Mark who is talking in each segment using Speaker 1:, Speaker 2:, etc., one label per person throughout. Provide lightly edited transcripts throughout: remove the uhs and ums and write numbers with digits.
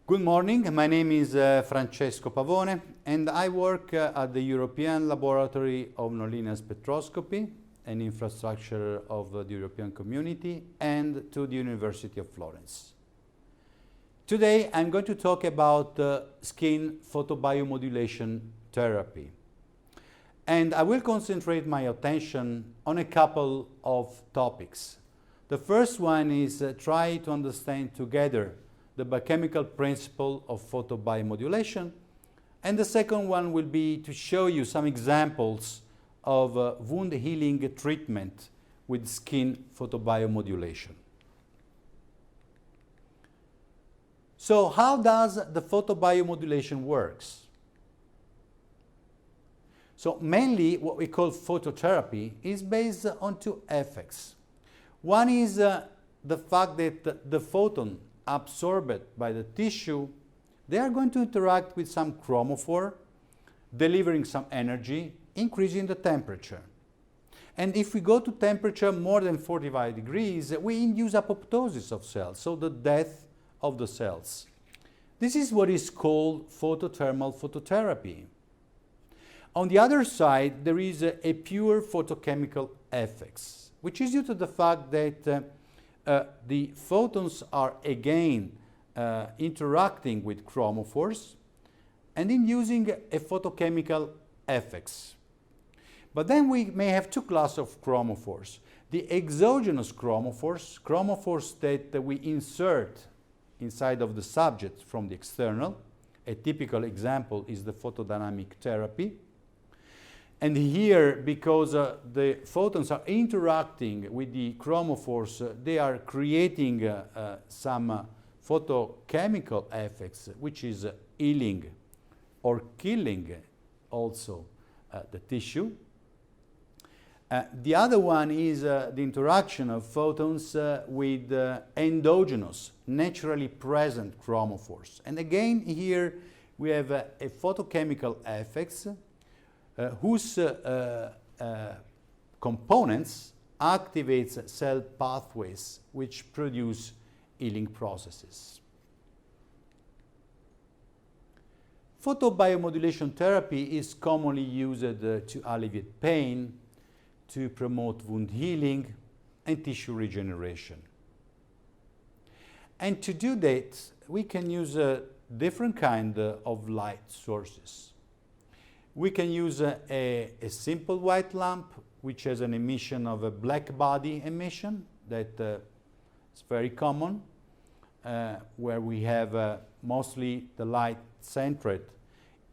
Speaker 1: Good morning, my name is Francesco Pavone and I work at the European Laboratory of Nonlinear Spectroscopy, an infrastructure of the European Community, and to the University of Florence. Today I'm going to talk about skin photobiomodulation therapy. And I will concentrate my attention on a couple of topics. The first one is try to understand together the biochemical principle of photobiomodulation, and the second one will be to show you some examples of wound healing treatment with skin photobiomodulation. So how does the photobiomodulation works? So mainly what we call phototherapy is based on two effects. One is the fact that the photon absorbed by the tissue, they are going to interact with some chromophore, delivering some energy, increasing the temperature. And if we go to temperature more than 45 degrees, we induce apoptosis of cells, so the death of the cells. This is what is called photothermal phototherapy. On the other side, there is a pure photochemical effects, which is due to the fact that the photons are again interacting with chromophores and inducing a photochemical effects. But then we may have two classes of chromophores. The exogenous chromophores that we insert inside of the subject from the external. A typical example is the photodynamic therapy. And here, because the photons are interacting with the chromophores, they are creating some photochemical effects, which is healing or killing also the tissue. The other one is the interaction of photons with endogenous, naturally present chromophores. And again, here we have a photochemical effects whose components activate cell pathways which produce healing processes. Photobiomodulation therapy is commonly used to alleviate pain, to promote wound healing and tissue regeneration. And to do that, we can use different kind of light sources. We can use a simple white lamp, which has an emission of a black body emission that is very common, where we have mostly the light centered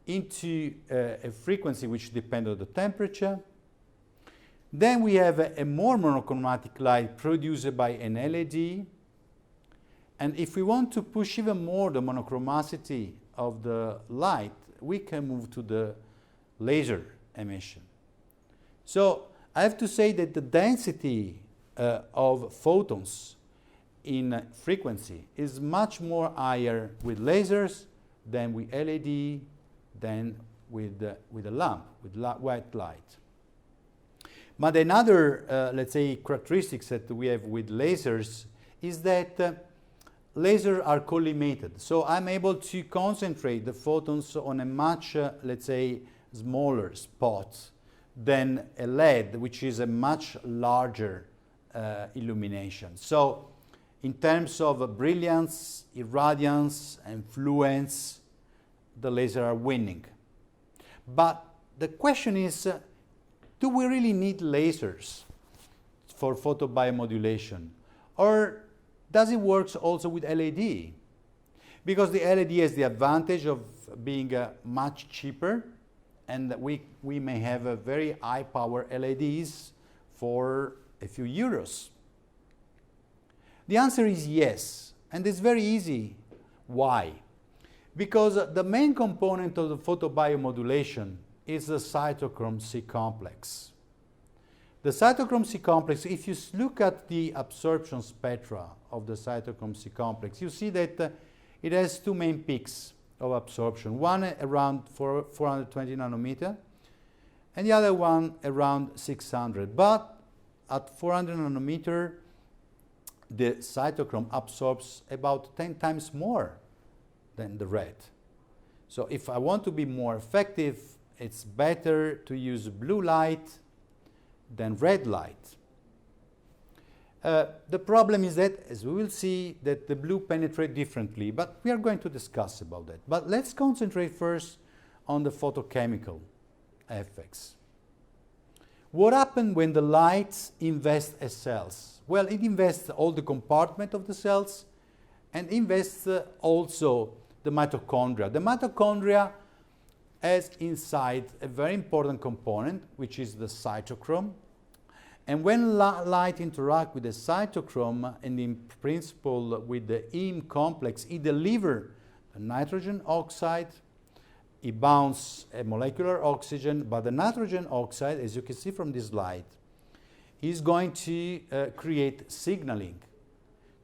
Speaker 1: into a frequency which depends on the temperature. Then we have a more monochromatic light produced by an LED. And if we want to push even more the monochromacity of the light, we can move to the laser emission. So I have to say that the density of photons in frequency is much more higher with lasers than with LED, than with a lamp, with white light. But another, let's say, characteristics that we have with lasers is that lasers are collimated. So I'm able to concentrate the photons on a much, let's say, smaller spot than a LED, which is a much larger illumination. So in terms of brilliance, irradiance, and fluence, the lasers are winning. But the question is, do we really need lasers for photobiomodulation? Or does it work also with LED? Because the LED has the advantage of being much cheaper, and we may have a very high power LEDs for a few euros. The answer is yes, and it's very easy. Why? Because the main component of the photobiomodulation is the cytochrome C complex. The cytochrome C complex, if you look at the absorption spectra of the cytochrome C complex, you see that it has two main peaks of absorption, one around 420 nanometer and the other one around 600. But at 400 nanometer, the cytochrome absorbs about 10 times more than the red. So if I want to be more effective, it's better to use blue light than red light. The problem is that, as we will see, that the blue penetrate differently, but we are going to discuss about that. But let's concentrate first on the photochemical effects. What happens when the light invests as cells? Well, it invests all the compartment of the cells and invests also the mitochondria. The mitochondria has inside a very important component, which is the cytochrome. And when light interacts with the cytochrome and in principle with the heme complex, it delivers the nitrogen oxide, it bounds a molecular oxygen, but the nitrogen oxide, as you can see from this slide, is going to create signaling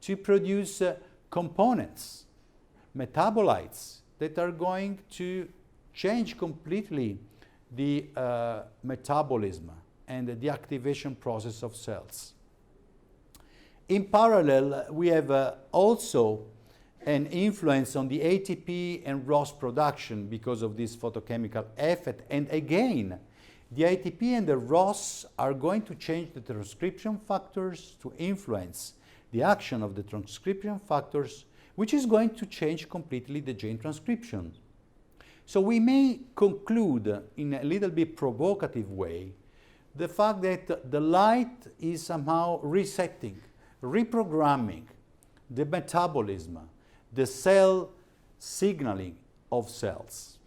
Speaker 1: to produce components, metabolites that are going to change completely the metabolism and the deactivation process of cells. In parallel, we have also an influence on the ATP and ROS production because of this photochemical effect. And again, the ATP and the ROS are going to change the transcription factors to influence the action of the transcription factors, which is going to change completely the gene transcription. So we may conclude in a little bit provocative way the fact that the light is somehow resetting, reprogramming the metabolism, the cell signaling of cells.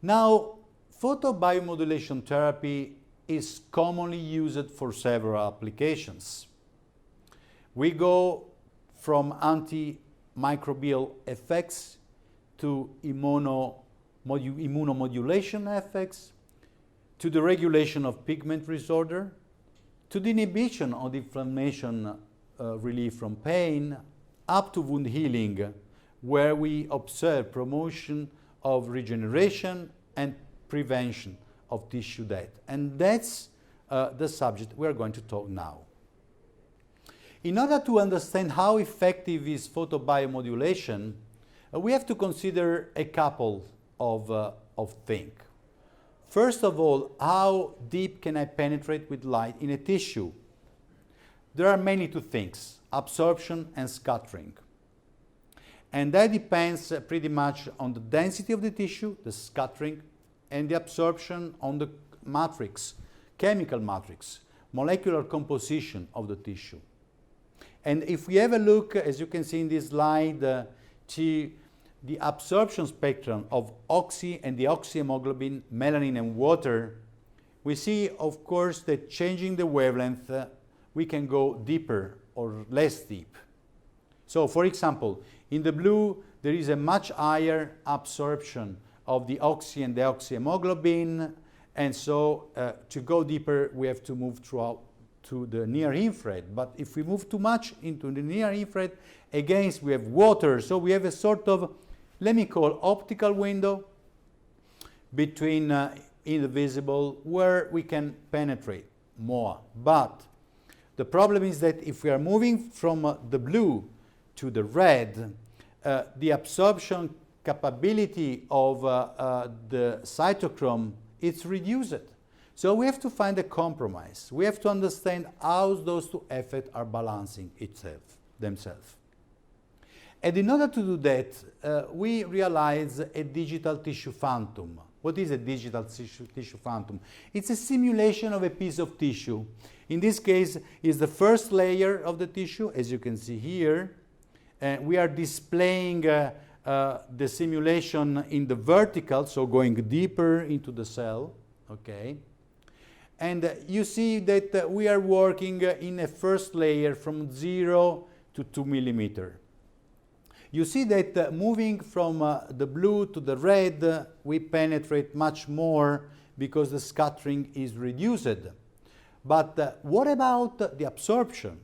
Speaker 1: Now, photobiomodulation therapy is commonly used for several applications. We go from antimicrobial effects to immunomodulation effects, to the regulation of pigment disorder, to the inhibition of inflammation relief from pain, up to wound healing, where we observe promotion of regeneration and prevention of tissue death. And that's the subject we are going to talk now. In order to understand how effective is photobiomodulation, we have to consider a couple of things. First of all, how deep can I penetrate with light in a tissue? There are many two things, absorption and scattering. And that depends pretty much on the density of the tissue, the scattering, and the absorption on the matrix, chemical matrix, molecular composition of the tissue. And if we have a look, as you can see in this slide, to the absorption spectrum of oxy and deoxyhemoglobin, melanin and water, we see, of course, that changing the wavelength, we can go deeper or less deep. So, for example, in the blue, there is a much higher absorption of the oxy and deoxyhemoglobin, and so to go deeper, we have to move throughout to the near infrared. But if we move too much into the near infrared, again, we have water. So we have a sort of, let me call, optical window between in the visible where we can penetrate more. But the problem is that if we are moving from the blue to the red, the absorption capability of the cytochrome is reduced. So we have to find a compromise. We have to understand how those two effects are balancing themselves. And in order to do that, we realize a digital tissue phantom. What is a digital tissue phantom? It's a simulation of a piece of tissue. In this case, is the first layer of the tissue, as you can see here. We are displaying the simulation in the vertical, so going deeper into the cell. Okay. And you see that we are working in a first layer from 0 to 2 millimeters. You see that moving from the blue to the red, we penetrate much more because the scattering is reduced. But what about the absorption?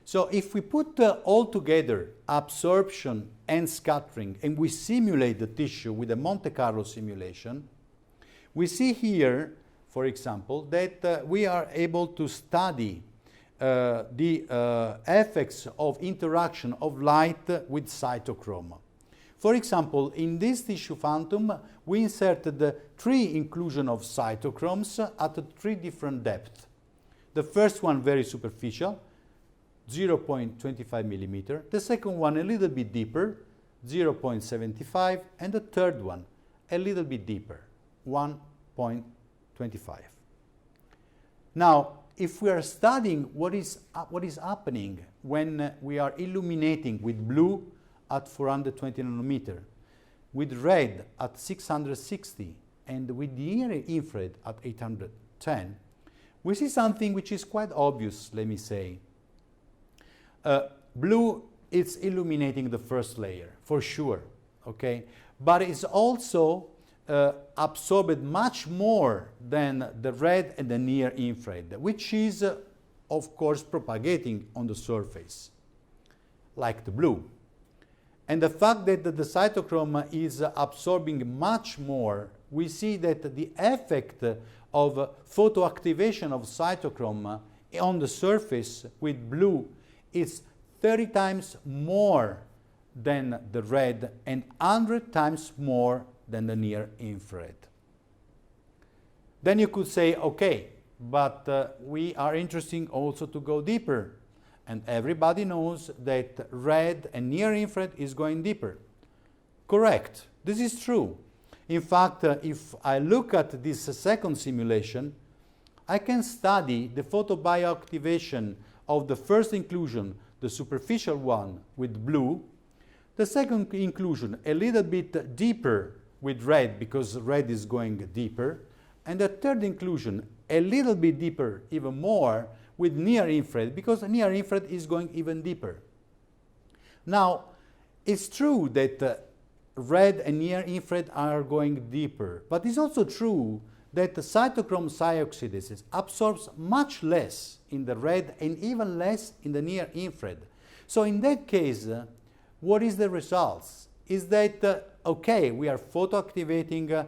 Speaker 1: So if we put all together absorption and scattering, and we simulate the tissue with a Monte Carlo simulation, we see here, for example, that we are able to study the effects of interaction of light with cytochrome. For example, in this tissue phantom, we inserted 3 inclusion of cytochromes at 3 different depths. The first one very superficial, 0.25 millimeter. The second one a little bit deeper, 0.75, and the third one a little bit deeper, 1.25. Now, if we are studying what is happening when we are illuminating with blue at 420 nanometer, with red at 660, and with near infrared at 810, we see something which is quite obvious, let me say. Blue is illuminating the first layer, for sure, okay? But it's also absorbed much more than the red and the near infrared, which is, of course, propagating on the surface, like the blue. And the fact that the cytochrome is absorbing much more, we see that the effect of photoactivation of cytochrome on the surface with blue is 30 times more than the red and 100 times more than the near infrared. Then you could say, okay, but we are interested also to go deeper. And everybody knows that red and near infrared is going deeper. Correct. This is true. In fact, if I look at this second simulation, I can study the photobioactivation of the first inclusion, the superficial one with blue, the second inclusion a little bit deeper with red because red is going deeper, and the third inclusion a little bit deeper, even more, with near infrared because near infrared is going even deeper. Now, it's true that red and near infrared are going deeper, but it's also true that the cytochrome oxidase absorbs much less in the red and even less in the near infrared. So in that case, what is the results? Is that, okay, we are photoactivating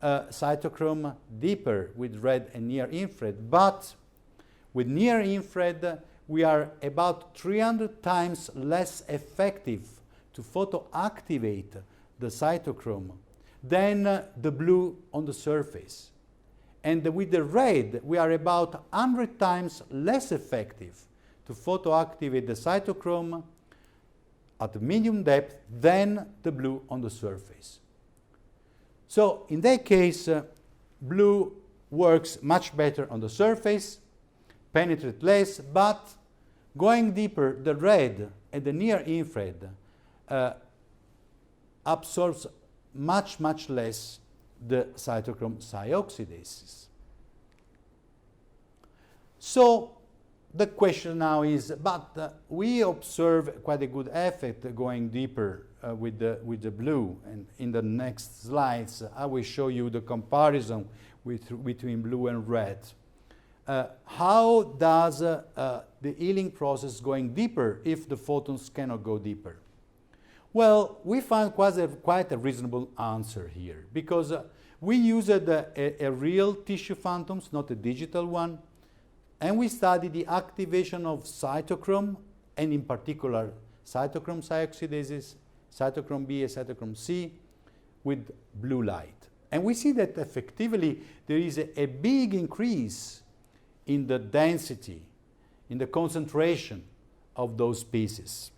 Speaker 1: cytochrome deeper with red and near infrared, but with near infrared, we are about 300 times less effective to photoactivate the cytochrome than the blue on the surface. And with the red, we are about 100 times less effective to photoactivate the cytochrome at medium depth than the blue on the surface. So in that case, blue works much better on the surface, penetrate less, but going deeper, the red and the near infrared absorbs much, much less the cytochrome oxidases. So the question now is, but we observe quite a good effect going deeper with the blue, and in the next slides I will show you the comparison between blue and red. How does the healing process going deeper if the photons cannot go deeper? Well, we found quite a reasonable answer here, because we used a real tissue phantoms, not a digital one, and we studied the activation of cytochrome, and in particular cytochrome oxidases, cytochrome B and cytochrome C, with blue light. And we see that effectively there is a big increase in the density, in the concentration of those species.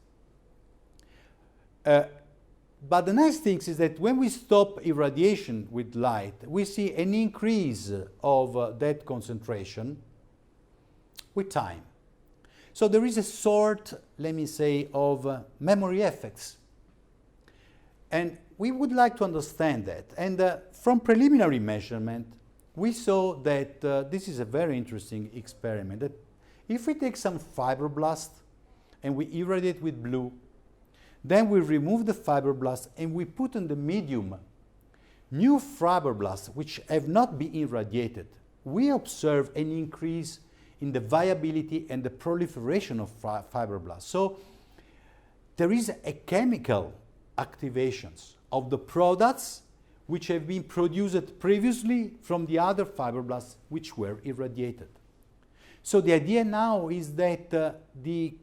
Speaker 1: But the nice thing is that when we stop irradiation with light, we see an increase of that concentration with time. So there is a sort, let me say, of memory effects. And we would like to understand that. And from preliminary measurement, we saw that this is a very interesting experiment, that if we take some fibroblast and we irradiate with blue, then we remove the fibroblast and we put in the medium new fibroblasts which have not been irradiated. We observe an increase in the viability and the proliferation of fibroblasts. So there is a chemical activations of the products which have been produced previously from the other fibroblasts which were irradiated. So the idea now is that the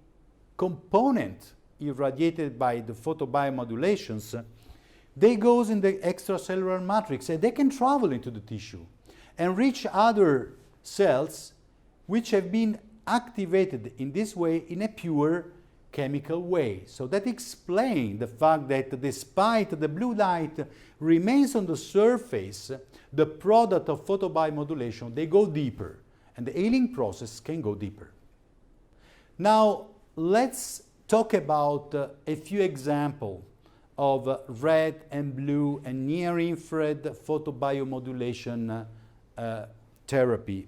Speaker 1: component irradiated by the photobiomodulations, they goes in the extracellular matrix and they can travel into the tissue and reach other cells which have been activated in this way in a pure chemical way. So that explains the fact that despite the blue light remains on the surface, the product of photobiomodulation, they go deeper, and the healing process can go deeper. Now, let's talk about a few examples of red and blue and near-infrared photobiomodulation therapy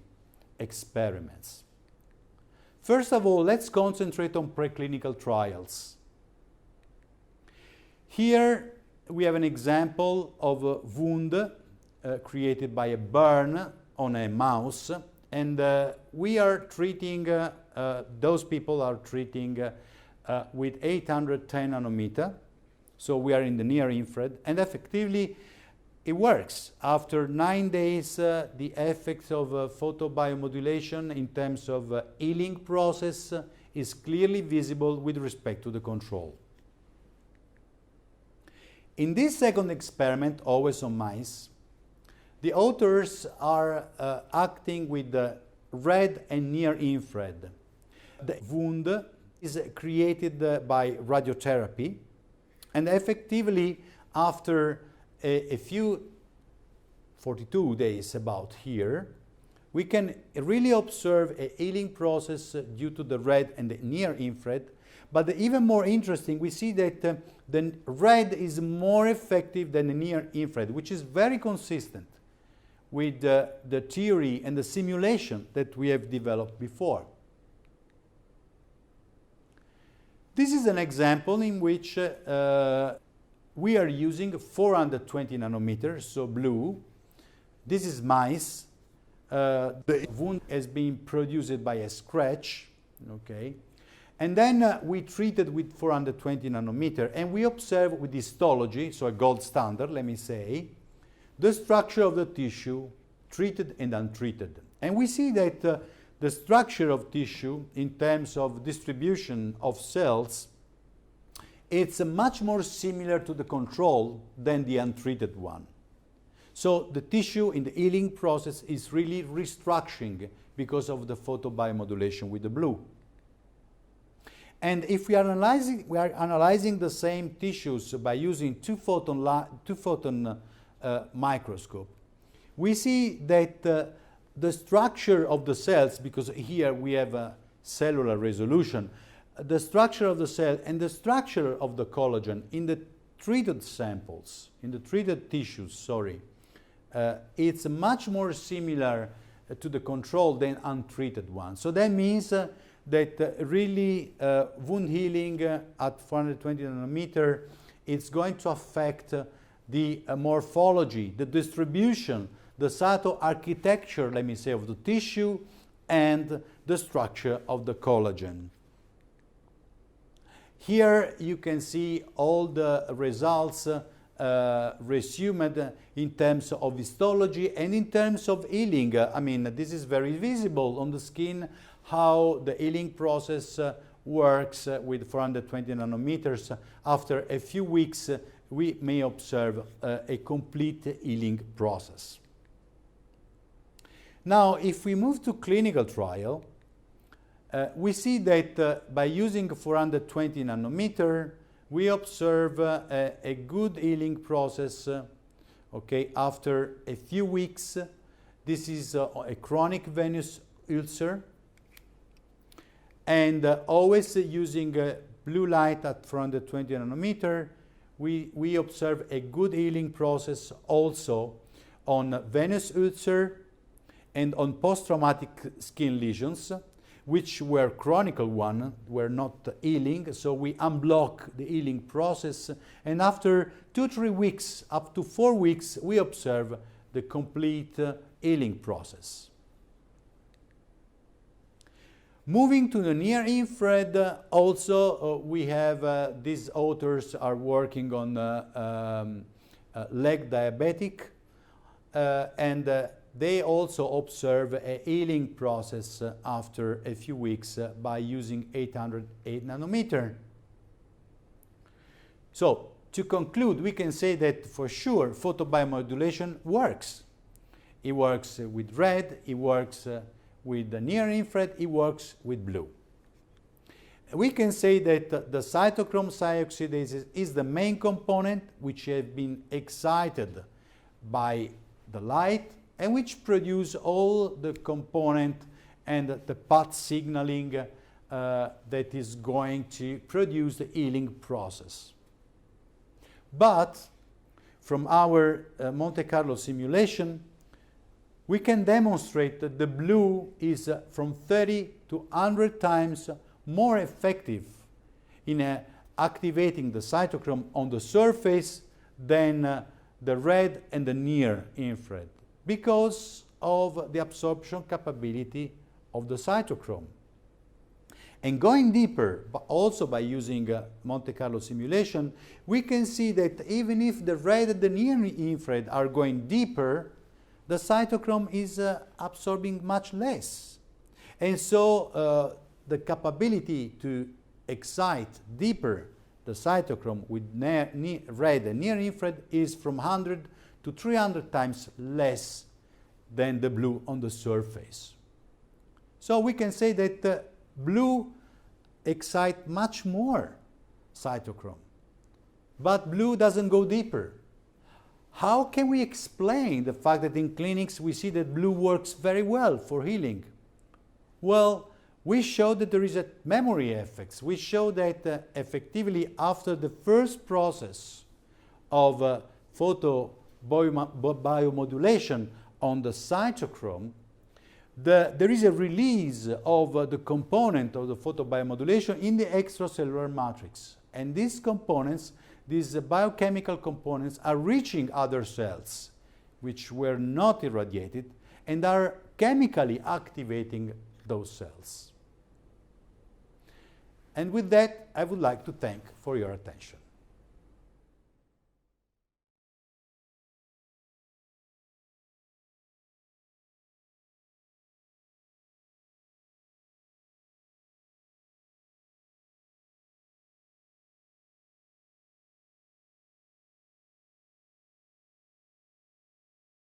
Speaker 1: experiments. First of all, let's concentrate on preclinical trials. Here we have an example of a wound created by a burn on a mouse, and we are treating, those people are treating with 810 nanometer, so we are in the near infrared, and effectively it works. After 9 days, the effects of photobiomodulation in terms of healing process is clearly visible with respect to the control. In this second experiment, always on mice, the authors are acting with the red and near infrared. The wound is created by radiotherapy, and effectively after a few 42 days about here, we can really observe a healing process due to the red and the near infrared. But even more interesting, we see that the red is more effective than the near infrared, which is very consistent with the theory and the simulation that we have developed before. This is an example in which we are using 420 nanometers, so blue. This is mice. The wound has been produced by a scratch, okay? And then we treated with 420 nanometer, and we observe with histology, so a gold standard, let me say, the structure of the tissue, treated and untreated. And we see that the structure of tissue in terms of distribution of cells, it's much more similar to the control than the untreated one. So the tissue in the healing process is really restructuring because of the photobiomodulation with the blue. And if we are analyzing the same tissues by using two photon microscope, we see that the structure of the cells, because here we have a cellular resolution, the structure of the cell and the structure of the collagen in the treated samples, in the treated tissues, sorry, it's much more similar to the control than untreated one. So that means that really wound healing at 420 nanometer, it's going to affect the morphology, the distribution, the cytoarchitecture, let me say, of the tissue and the structure of the collagen. Here you can see all the results resumed in terms of histology and in terms of healing. I mean, this is very visible on the skin, how the healing process works with 420 nanometers. After a few weeks, we may observe a complete healing process. Now, if we move to clinical trial, we see that by using 420 nanometer, we observe a good healing process, okay, after a few weeks. This is a chronic venous ulcer. And always using blue light at 420 nanometer, we observe a good healing process also on venous ulcer and on post-traumatic skin lesions, which were chronic one, were not healing, so we unblock the healing process, and after 2-3 weeks, up to 4 weeks, we observe the complete healing process. Moving to the near infrared, also we have, these authors are working on leg diabetic, and they also observe a healing process after a few weeks by using 808 nanometer. So, to conclude, we can say that for sure photobiomodulation works. It works with red, it works with the near-infrared, it works with blue. We can say that the cytochrome C-oxidase is the main component which has been excited by the light and which produce all the component and the path signaling that is going to produce the healing process. But from our Monte Carlo simulation, we can demonstrate that the blue is from 30 to 100 times more effective in activating the cytochrome on the surface than the red and the near infrared because of the absorption capability of the cytochrome. And going deeper, but also by using Monte Carlo simulation, we can see that even if the red and the near infrared are going deeper, the cytochrome is absorbing much less. And so the capability to excite deeper the cytochrome with red and near infrared is from 100 to 300 times less than the blue on the surface. So we can say that blue excites much more cytochrome, but blue doesn't go deeper. How can we explain the fact that in clinics we see that blue works very well for healing? Well, we show that there is a memory effects. We show that effectively after the first process of photobiomodulation on the cytochrome, there is a release of the component of the photobiomodulation in the extracellular matrix. And these components, these biochemical components, are reaching other cells which were not irradiated and are chemically activating those cells. And with that, I would like to thank for your attention.